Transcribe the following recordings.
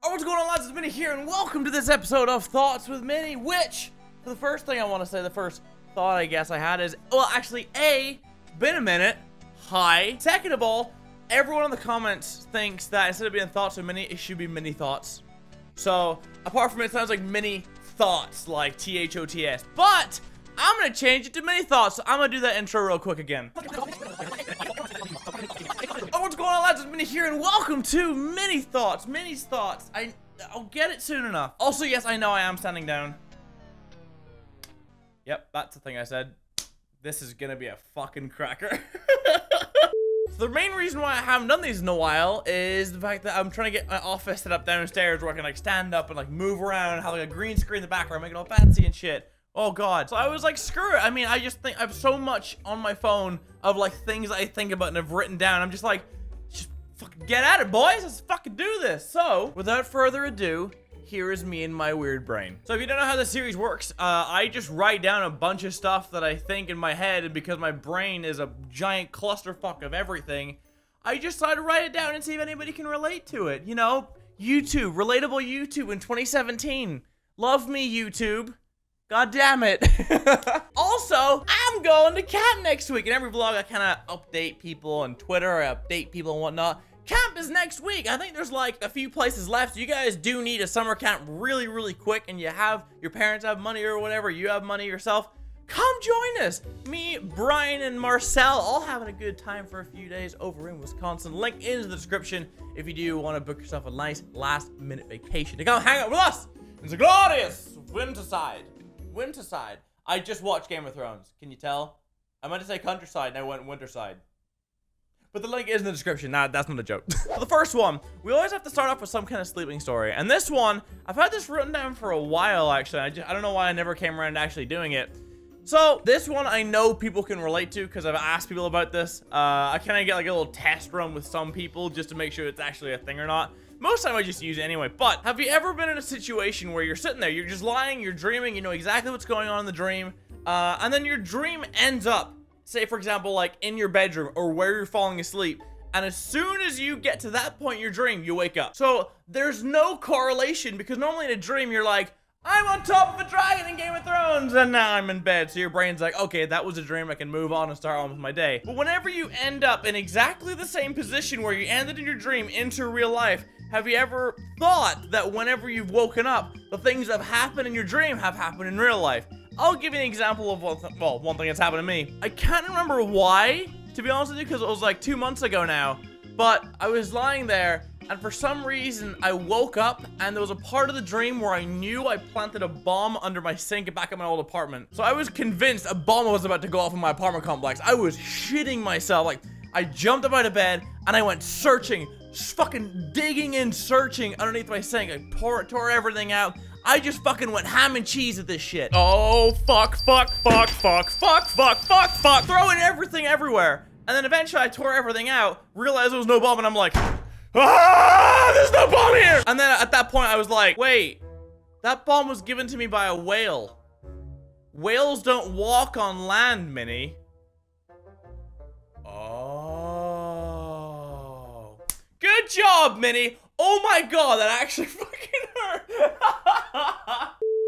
Oh, what's going on, lads? It's Minnie here, and welcome to this episode of Thoughts with Minnie, which, the first thing I want to say, the first thought I guess I had is, well, actually, A, been a minute, hi. Second of all, everyone in the comments thinks that instead of being Thoughts with Minnie, it should be Mini Thoughts. So, apart from it sounds like Mini Thoughts, like T-H-O-T-S, but I'm going to change it to Mini Thoughts, so I'm going to do that intro real quick again. Oh, what's going on, lads? It's Minnie here, and welcome to Mini Thoughts. Minnie's Thoughts. I'll get it soon enough. Also, yes, I know I am standing down. Yep, that's the thing I said. This is gonna be a fucking cracker. So the main reason why I haven't done these in a while is the fact that I'm trying to get my office set up downstairs where I can like stand up and like move around and have like a green screen in the background, make it all fancy and shit. Oh god. So I was like, screw it. I mean, I just think I have so much on my phone of like things I think about and have written down. I'm just like, just fucking get at it, boys. Let's fucking do this. So without further ado, here is me and my weird brain. So if you don't know how this series works, I just write down a bunch of stuff that I think in my head, and because my brain is a giant clusterfuck of everything, I just try to write it down and see if anybody can relate to it. You know, YouTube, relatable YouTube in 2017. Love me, YouTube. God damn it. Also, I'm going to camp next week. In every vlog, I kind of update people on Twitter, I update people and whatnot. Camp is next week. I think there's like a few places left. So you guys do need a summer camp really, really quick, and you have, your parents have money or whatever, you have money yourself, come join us. Me, Brian, and Marcel all having a good time for a few days over in Wisconsin. Link in the description if you do want to book yourself a nice last-minute vacation to come hang out with us. It's a glorious winterside. Winterside. I just watched Game of Thrones. Can you tell? I meant to say countryside and I went winterside. But the link is in the description. Nah, that's not a joke. For the first one, we always have to start off with some kind of sleeping story. And this one, I've had this written down for a while, actually. I don't know why I never came around to actually doing it. So, this one I know people can relate to because I've asked people about this. I kind of get like a little test run with some people just to make sure it's actually a thing or not. Most of the time I just use it anyway, but have you ever been in a situation where you're sitting there, you're just lying, you're dreaming, you know exactly what's going on in the dream, and then your dream ends up, say for example, like in your bedroom or where you're falling asleep, and as soon as you get to that point in your dream, you wake up. So there's no correlation, because normally in a dream you're like, I'm on top of a dragon in Game of Thrones, and now I'm in bed. So your brain's like, okay, that was a dream, I can move on and start on with my day. But whenever you end up in exactly the same position where you ended in your dream into real life, have you ever thought that whenever you've woken up, the things that have happened in your dream have happened in real life? I'll give you an example of one thing that's happened to me. I can't remember why, to be honest with you, because it was like 2 months ago now. But I was lying there, and for some reason, I woke up, and there was a part of the dream where I knew I planted a bomb under my sink back at my old apartment. So I was convinced a bomb was about to go off in my apartment complex. I was shitting myself. Like, I jumped up out of bed, and I went searching, fucking digging in, searching underneath my sink. I tore everything out. I just fucking went ham and cheese at this shit. Oh, fuck, throwing everything everywhere. And then eventually I tore everything out, realized there was no bomb, and I'm like, ah, there's no bomb here! And then at that point I was like, wait, that bomb was given to me by a whale. Whales don't walk on land, Minnie. Oh. Good job, Minnie. Oh my god, that actually fucking hurt.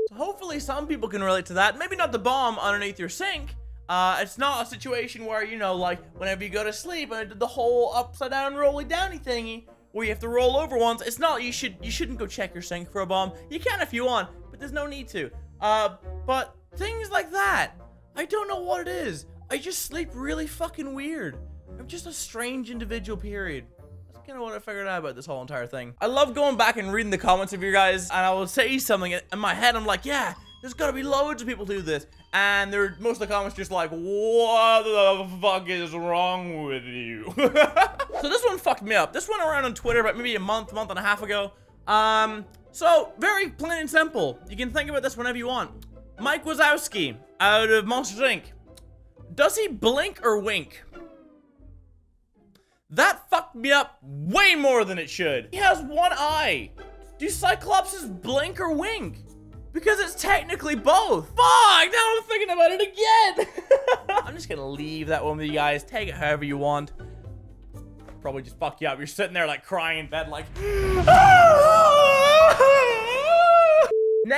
So hopefully some people can relate to that. Maybe not the bomb underneath your sink. It's not a situation where, you know, like, whenever you go to sleep and I did the whole upside down rolly downy thingy where you have to roll over once. It's not, you shouldn't go check your sink for a bomb. You can if you want, but there's no need to. But things like that, I don't know what it is. I just sleep really fucking weird. I'm just a strange individual, period. That's kind of what I figured out about this whole entire thing. I love going back and reading the comments of you guys, and I will say something in my head. I'm like, yeah, there's gotta be loads of people who do this. And most of the comments just like, what the fuck is wrong with you? So this one fucked me up. This went around on Twitter about maybe a month and a half ago. So very plain and simple. You can think about this whenever you want. Mike Wazowski out of Monsters Inc. Does he blink or wink? That fucked me up way more than it should. He has one eye. Do Cyclopses blink or wink? Because it's technically both. Fuck, now I'm thinking about it again. I'm just gonna leave that one with you guys. Take it however you want. Probably just fuck you up. You're sitting there like crying in bed like, ah!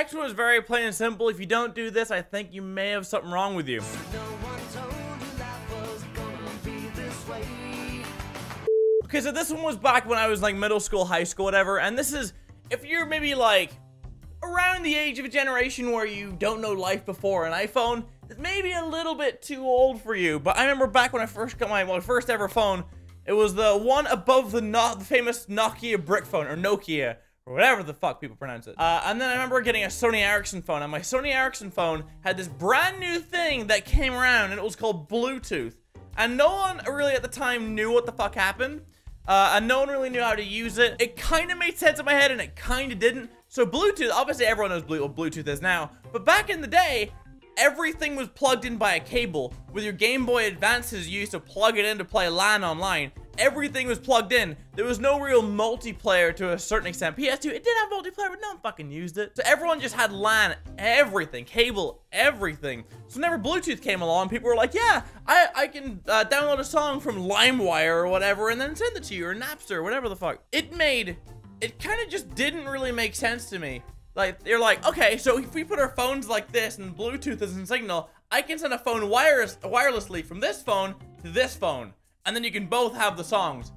next one is very plain and simple. If you don't do this, I think you may have something wrong with you. Okay, so this one was back when I was like middle school, high school, whatever. And this is, if you're maybe like around the age of a generation where you don't know life before an iPhone, it's maybe a little bit too old for you. But I remember back when I first got my first ever phone, it was the one above the famous Nokia brick phone, or Nokia, or whatever the fuck people pronounce it. And then I remember getting a Sony Ericsson phone, and my Sony Ericsson phone had this brand new thing that came around, and it was called Bluetooth. And no one really at the time knew what the fuck happened. And no one really knew how to use it. It kind of made sense in my head, and it kind of didn't. So Bluetooth, obviously everyone knows what Bluetooth is now, but back in the day, everything was plugged in by a cable. With your Game Boy Advances, you used to plug it in to play LAN online. Everything was plugged in. There was no real multiplayer to a certain extent. PS2, it did have multiplayer, but no one fucking used it. So everyone just had LAN, everything, cable, everything. So whenever Bluetooth came along, people were like, yeah, I can download a song from LimeWire or whatever and then send it to you, or Napster, or whatever the fuck. It kind of just didn't really make sense to me. Like, they're like, okay, so if we put our phones like this and Bluetooth is in signal, I can send a phone wirelessly from this phone to this phone. And then you can both have the songs.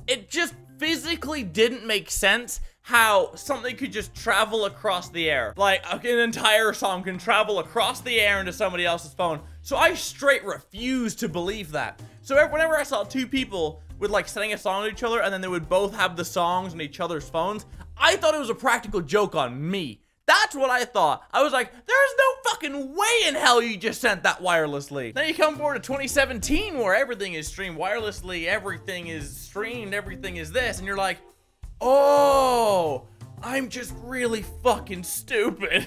It just physically didn't make sense how something could just travel across the air. Like, an entire song can travel across the air into somebody else's phone. So I straight refused to believe that. So whenever I saw two people with like singing a song to each other and then they would both have the songs on each other's phones, I thought it was a practical joke on me. That's what I thought. I was like, there's no fucking way in hell you just sent that wirelessly. Then you come forward to 2017 where everything is streamed wirelessly, everything is streamed, everything is this, and you're like, oh, I'm just really fucking stupid.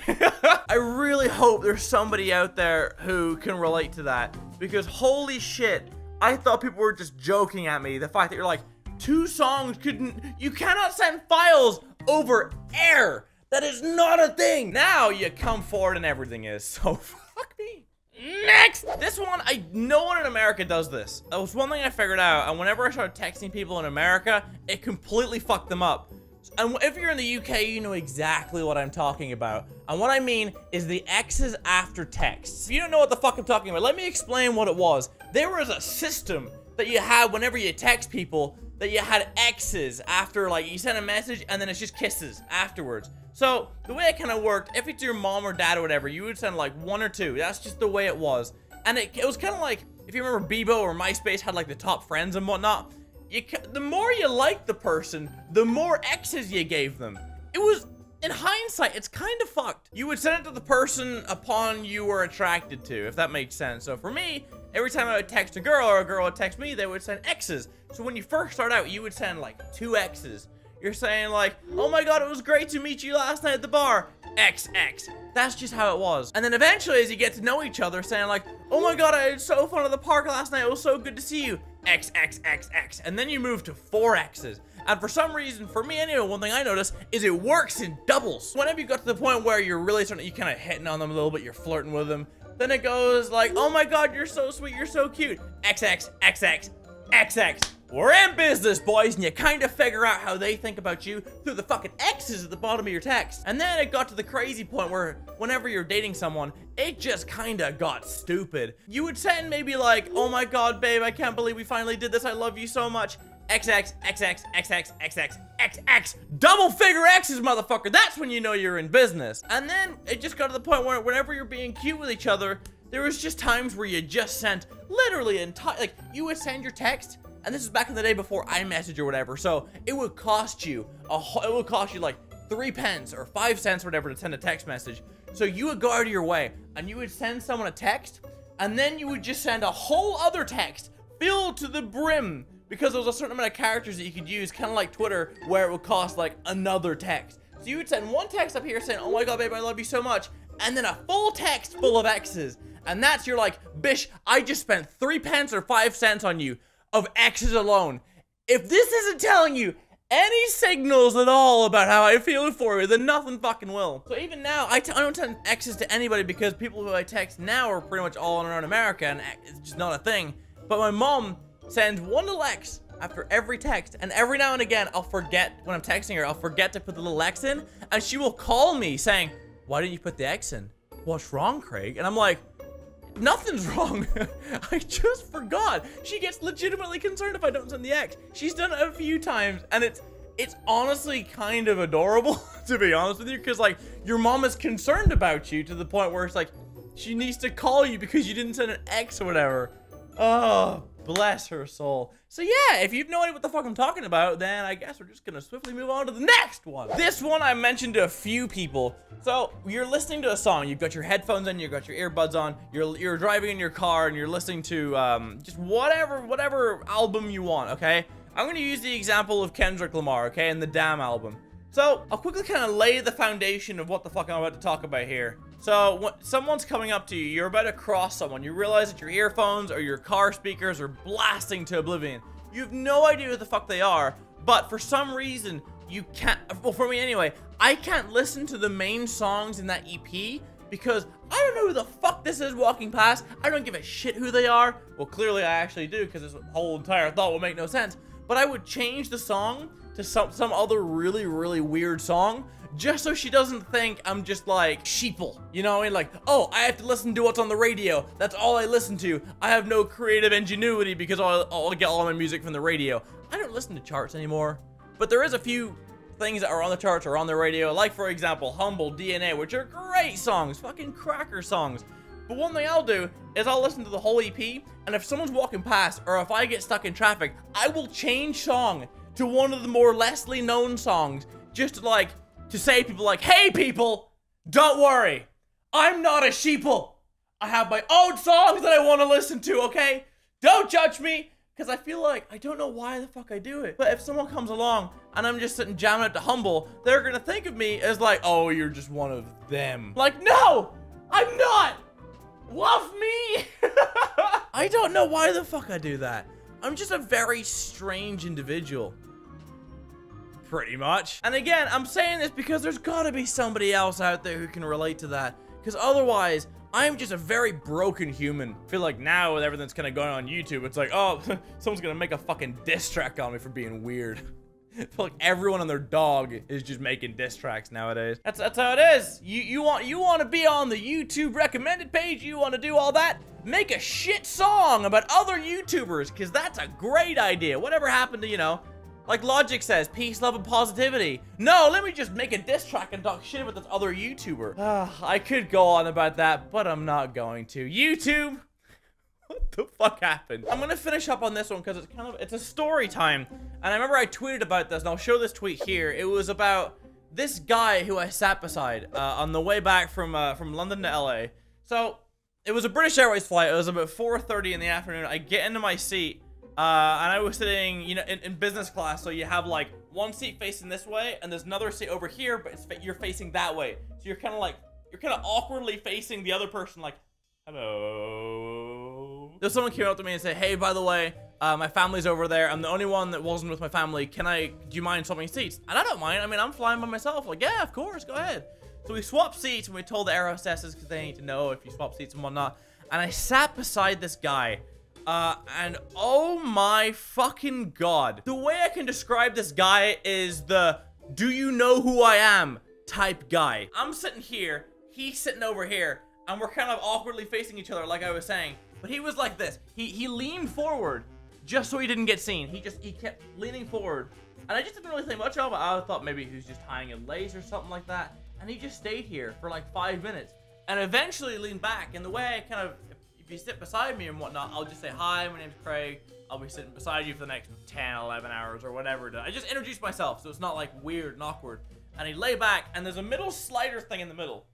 I really hope there's somebody out there who can relate to that, because holy shit, I thought people were just joking at me. The fact that you're like, two songs you cannot send files over air. That is not a thing. Now you come forward and everything is. So fuck me. Next. This one, no one in America does this. That was one thing I figured out. And whenever I started texting people in America, it completely fucked them up. And if you're in the UK, you know exactly what I'm talking about. And what I mean is the X's after texts. If you don't know what the fuck I'm talking about, let me explain what it was. There was a system that you had whenever you text people that you had X's after, like, you send a message and then it's just kisses afterwards. So the way it kind of worked, if it's your mom or dad or whatever, you would send like one or two. That's just the way it was. And it was kind of like, if you remember Bebo or MySpace had like the top friends and whatnot, the more you liked the person, the more X's you gave them. It was, in hindsight, it's kind of fucked. You would send it to the person upon you were attracted to, if that makes sense. So for me, every time I would text a girl or a girl would text me, they would send X's. So when you first start out, you would send like 2 X's. You're saying like, oh my god, it was great to meet you last night at the bar. XX. That's just how it was. And then eventually, as you get to know each other, saying like, oh my god, I had so fun at the park last night. It was so good to see you. XXXX. And then you move to 4 X's. And for some reason, for me anyway, one thing I noticed is it works in doubles. Whenever you got to the point where you're really starting, you kind of hitting on them a little bit, you're flirting with them. Then it goes like, oh my god, you're so sweet, you're so cute. XX, XX, XX. We're in business, boys, and you kind of figure out how they think about you through the fucking X's at the bottom of your text. And then it got to the crazy point where whenever you're dating someone, it just kind of got stupid. You would send maybe like, oh my god, babe, I can't believe we finally did this. I love you so much. XX, XX, XX, XX, XX. Double figure X's, motherfucker. That's when you know you're in business. And then it just got to the point where whenever you're being cute with each other, there was just times where you just sent literally like you would send your text. And this is back in the day before iMessage or whatever. So it would cost you like 3 pence or 5 cents or whatever to send a text message. So you would go out of your way and you would send someone a text, and then you would just send a whole other text filled to the brim, because there was a certain amount of characters that you could use, kind of like Twitter, where it would cost like another text. So you would send one text up here saying, oh my god, babe, I love you so much, and then a full text full of X's. And that's, you're like, bish, I just spent 3 pence or 5 cents on you of X's alone. If this isn't telling you any signals at all about how I feel for you, then nothing fucking will. So even now, I don't send X's to anybody, because people who I text now are pretty much all around America, and it's just not a thing. But my mom sends 1 little X after every text, and every now and again, I'll forget, when I'm texting her, I'll forget to put the little X in, and she will call me saying, why didn't you put the X in? What's wrong, Craig? And I'm like, nothing's wrong. I just forgot. She gets legitimately concerned if I don't send the X. She's done it a few times, and it's honestly kind of adorable, to be honest with you, because like your mom is concerned about you to the point where it's like she needs to call you because you didn't send an X or whatever. Oh, bless her soul. So yeah, if you have no idea what the fuck I'm talking about, then I guess we're just gonna swiftly move on to the next one. This one I mentioned to a few people. So you're listening to a song, you've got your headphones in, you've got your earbuds on, you're driving in your car and you're listening to just whatever album you want, okay? I'm gonna use the example of Kendrick Lamar, okay, and the Damn album. So I'll quickly kind of lay the foundation of what the fuck I'm about to talk about here. So when someone's coming up to you, you're about to cross someone, you realize that your earphones or your car speakers are blasting to oblivion. You have no idea who the fuck they are, but for some reason you can't, well, for me anyway, I can't listen to the main songs in that EP because I don't know who the fuck this is walking past. I don't give a shit who they are. Well, clearly I actually do, because this whole entire thought will make no sense. But I would change the song to some other really weird song just so she doesn't think I'm just like sheeple, you know what I mean? Like, oh, I have to listen to what's on the radio. That's all I listen to. I have no creative ingenuity because I'll get all my music from the radio. I don't listen to charts anymore, but there is a few things that are on the charts or on the radio, like for example, Humble, DNA, which are great songs, fucking cracker songs. But one thing I'll do is I'll listen to the whole EP, and if someone's walking past or if I get stuck in traffic, I will change song to one of the more lessly known songs just to say people like, hey people, don't worry, I'm not a sheeple. I have my own songs that I want to listen to, okay? Don't judge me, because I feel like, I don't know why the fuck I do it. But if someone comes along and I'm just sitting jamming it to Humble, they're gonna think of me as like, oh, you're just one of them. Like, no, I'm not. Love me. I don't know why the fuck I do that. I'm just a very strange individual. Pretty much. And again, I'm saying this because there's gotta be somebody else out there who can relate to that. Because otherwise, I'm just a very broken human. I feel like now with everything that's kind of going on YouTube, it's like, oh, someone's gonna make a fucking diss track on me for being weird. I feel like everyone and their dog is just making diss tracks nowadays. That's how it is. You want to be on the YouTube recommended page, you want to do all that, make a shit song about other YouTubers, because that's a great idea. Whatever happened to, you know, like Logic says, peace, love, and positivity. No, let me just make a diss track and talk shit about this other YouTuber. I could go on about that, but I'm not going to. YouTube, what the fuck happened? I'm gonna finish up on this one because it's a story time. And I remember I tweeted about this, and I'll show this tweet here. It was about this guy who I sat beside on the way back from London to LA. So it was a British Airways flight. It was about 4:30 in the afternoon. I get into my seat. And I was sitting, you know, in business class, so you have like one seat facing this way, and there's another seat over here, but you're facing that way. So you're kind of awkwardly facing the other person, like, hello. Then someone came up to me and said, hey, by the way, my family's over there. I'm the only one that wasn't with my family. Do you mind swapping seats? And I don't mind. I mean, I'm flying by myself. Like, yeah, of course, go ahead. So we swapped seats, and we told the air hostesses, because they need to know if you swap seats and whatnot. And I sat beside this guy. And oh my fucking god. The way I can describe this guy is the do you know who I am type guy. I'm sitting here, he's sitting over here, and we're kind of awkwardly facing each other like I was saying. But he was like this. He leaned forward just so he didn't get seen. He kept leaning forward. And I just didn't really think much of it. I thought maybe he was just tying a lace or something like that. And he just stayed here for like 5 minutes. And eventually leaned back. And the way I kind of, if you sit beside me and whatnot, I'll just say, hi, my name's Craig. I'll be sitting beside you for the next 10, 11 hours or whatever. I just introduced myself, so it's not like weird and awkward. And he lay back, and there's a middle slider thing in the middle.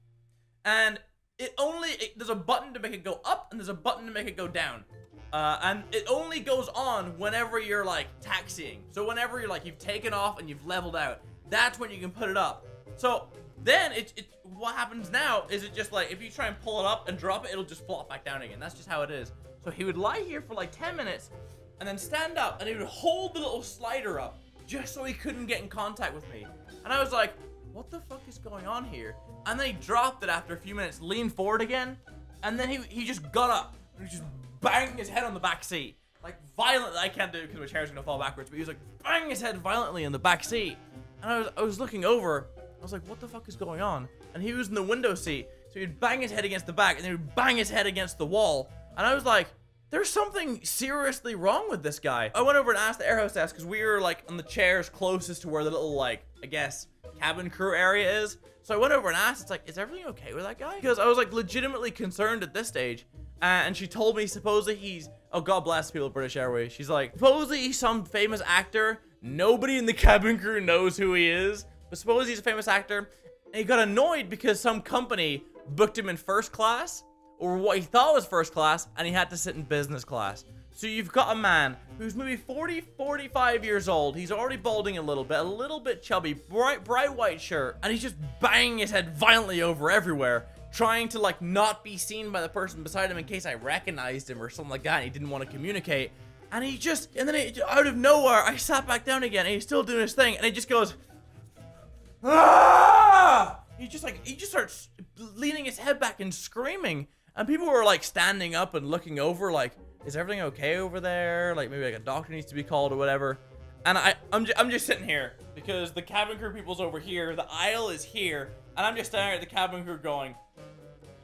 And there's a button to make it go up, and there's a button to make it go down. And it only goes on whenever you're like taxiing. So whenever you're like, you've taken off and you've leveled out, that's when you can put it up. So then what happens now is it just like, if you try and pull it up and drop it, it'll just flop back down again. That's just how it is. So he would lie here for like 10 minutes and then stand up, and he would hold the little slider up just so he couldn't get in contact with me. And I was like, what the fuck is going on here? And then he dropped it after a few minutes, leaned forward again, and then he just got up and he just banged his head on the back seat. Like violently. I can't do it because my chair's gonna fall backwards, but he was like banging his head violently in the back seat. And I was looking over, I was like, what the fuck is going on? And he was in the window seat. So he'd bang his head against the back and then he'd bang his head against the wall. And I was like, there's something seriously wrong with this guy. I went over and asked the air hostess because we were like on the chairs closest to where the little like, I guess, cabin crew area is. So I went over and asked, it's like, is everything okay with that guy? Because I was like legitimately concerned at this stage. And she told me supposedly he's, oh God bless people at British Airways. She's like, supposedly he's some famous actor. Nobody in the cabin crew knows who he is. But suppose he's a famous actor. And he got annoyed because some company booked him in first class, or what he thought was first class, and he had to sit in business class. So you've got a man who's maybe 40, 45 years old. He's already balding a little bit chubby, bright white shirt, and he's just banging his head violently over everywhere, trying to like not be seen by the person beside him in case I recognized him or something like that, and he didn't want to communicate. And he just, and then out of nowhere, I sat back down again, and he's still doing his thing, and he just goes, ah! He just starts leaning his head back and screaming, and people were like standing up and looking over, like, is everything okay over there? Like maybe like a doctor needs to be called or whatever. And I'm just sitting here because the cabin crew people's over here, the aisle is here, and I'm just staring at the cabin crew going,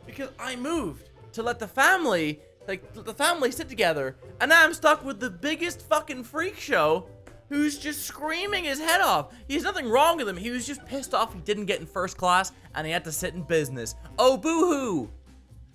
because I moved to let the family, sit together, and now I'm stuck with the biggest fucking freak show who's just screaming his head off. There's nothing wrong with him. He was just pissed off he didn't get in first class and he had to sit in business. Oh, boo-hoo.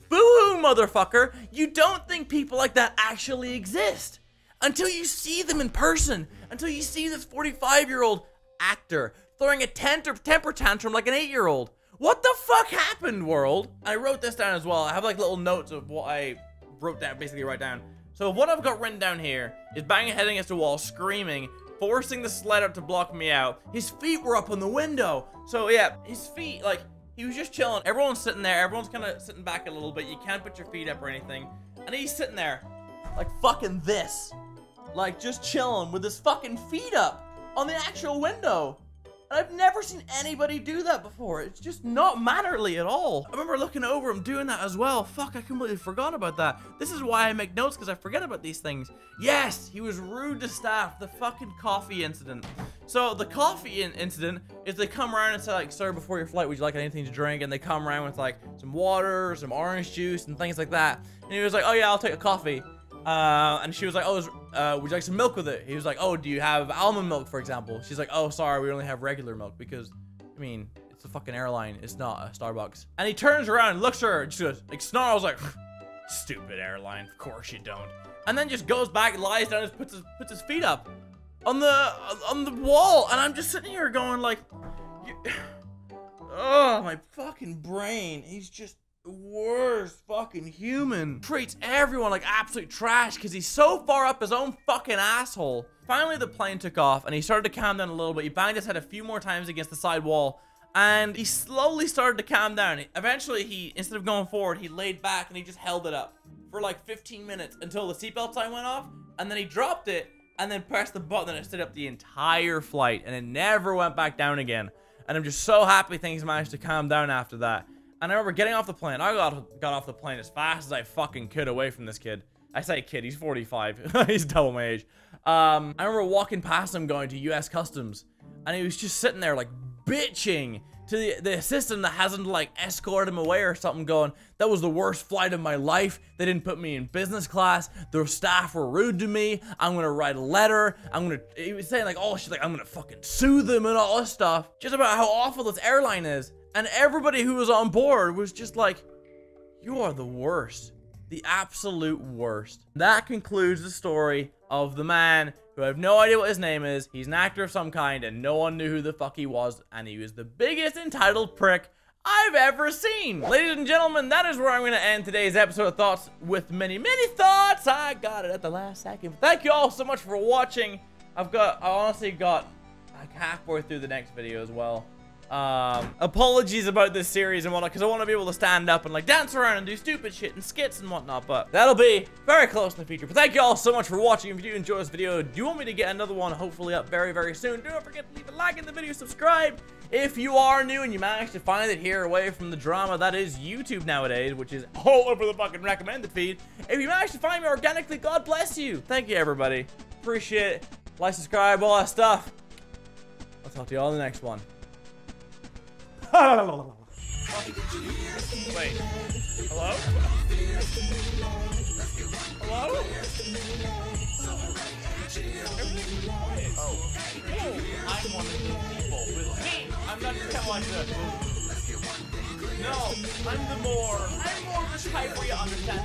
Boo-hoo, motherfucker. You don't think people like that actually exist until you see them in person, until you see this 45-year-old actor throwing a temper tantrum like an 8-year-old. What the fuck happened, world? I wrote this down as well. I have like little notes of what I wrote down, basically right down. So what I've got written down here is banging head against the wall, screaming, forcing the sled up to block me out. His feet were up on the window. So yeah, his feet, like, he was just chilling. Everyone's sitting there. Everyone's kind of sitting back a little bit. You can't put your feet up or anything. And he's sitting there like fucking this. Like just chilling with his fucking feet up on the actual window. And I've never seen anybody do that before. It's just not mannerly at all. I remember looking over him doing that as well. Fuck, I completely forgot about that. This is why I make notes, because I forget about these things. Yes, he was rude to staff. The fucking coffee incident. So the coffee incident is they come around and say like, sir, before your flight, would you like anything to drink? And they come around with like some water, some orange juice and things like that. And he was like, oh yeah, I'll take a coffee. And she was like, oh, would you like some milk with it? He was like, oh, do you have almond milk, for example? She's like, oh, sorry, we only have regular milk because, I mean, it's a fucking airline. It's not a Starbucks. And he turns around and looks at her and just goes, like, snarls like, stupid airline, of course you don't. And then just goes back and lies down and puts his feet up on the wall. And I'm just sitting here going like, oh, my fucking brain. He's just worst fucking human. Treats everyone like absolute trash because he's so far up his own fucking asshole. Finally, the plane took off and he started to calm down a little bit. He banged his head a few more times against the side wall and he slowly started to calm down. Eventually, instead of going forward, he laid back and he just held it up for like 15 minutes until the seatbelt sign went off, and then he dropped it and then pressed the button and it stood up the entire flight and it never went back down again. And I'm just so happy things managed to calm down after that. And I remember getting off the plane. I got off the plane as fast as I fucking could away from this kid. I say kid, he's 45. He's double my age. I remember walking past him going to US Customs. And he was just sitting there like bitching to the assistant that hasn't like escorted him away or something, going, that was the worst flight of my life. They didn't put me in business class. Their staff were rude to me. I'm gonna write a letter. He was saying like, oh, she's like, I'm gonna fucking sue them and all this stuff. Just about how awful this airline is. And everybody who was on board was just like, you are the worst. The absolute worst. That concludes the story of the man who I have no idea what his name is. He's an actor of some kind and no one knew who the fuck he was. And he was the biggest entitled prick I've ever seen. Ladies and gentlemen, that is where I'm going to end today's episode of Thoughts with Many Thoughts. I got it at the last second. Thank you all so much for watching. I honestly got like halfway through the next video as well. Apologies about this series and whatnot, because I want to be able to stand up and like dance around and do stupid shit and skits and whatnot, but that'll be very close in the future. But thank you all so much for watching. If you do enjoy this video, do you want me to get another one hopefully up very soon, don't forget to leave a like in the video, subscribe if you are new and you managed to find it here away from the drama that is YouTube nowadays, which is all over the fucking recommended feed. If you managed to find me organically, God bless you. Thank you, everybody. Appreciate it. Like, subscribe, all that stuff. I'll talk to you all in the next one. Wait. Hello? Hello? Oh. I'm one of the people with me. I'm not just kind of like the. No, I'm more of the type where you understand